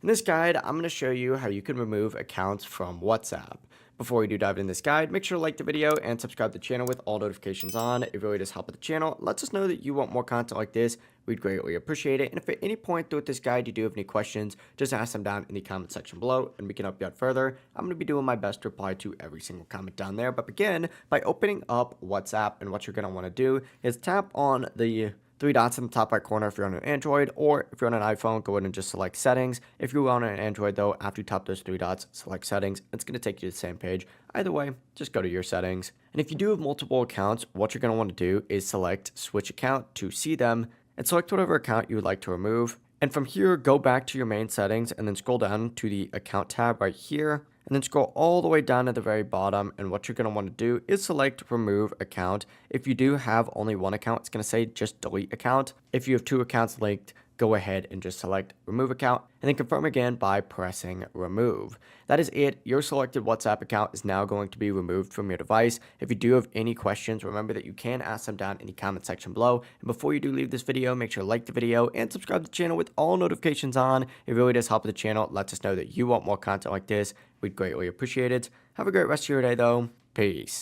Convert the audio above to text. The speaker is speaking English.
In this guide, I'm going to show you how you can remove accounts from WhatsApp. Before we do dive into this guide, make sure to like the video and subscribe to the channel with all notifications on. It really does help with the channel. Lets us know that you want more content like this. We'd greatly appreciate it. And if at any point throughout this guide you do have any questions, just ask them down in the comment section below and we can help you out further. I'm going to be doing my best to reply to every single comment down there. But begin by opening up WhatsApp, and what you're going to want to do is tap on the three dots in the top right corner if you're on an Android, or if you're on an iPhone, go ahead and just select settings. If you're on an Android though, after you tap those three dots, select settings. It's going to take you to the same page. Either way, just go to your settings. And if you do have multiple accounts, what you're going to want to do is select switch account to see them and select whatever account you would like to remove. And from here, go back to your main settings and then scroll down to the account tab right here. And then scroll all the way down to the very bottom, and what you're going to want to do is select remove account. If you do have only one account, it's going to say just delete account. If you have two accounts linked, go ahead and just select remove account and then confirm again by pressing remove. That is it. Your selected WhatsApp account is now going to be removed from your device. If you do have any questions, remember that you can ask them down in the comment section below. And before you do leave this video, make sure to like the video and subscribe to the channel with all notifications on. It really does help with the channel. It lets us know that you want more content like this. We'd greatly appreciate it. Have a great rest of your day though. Peace.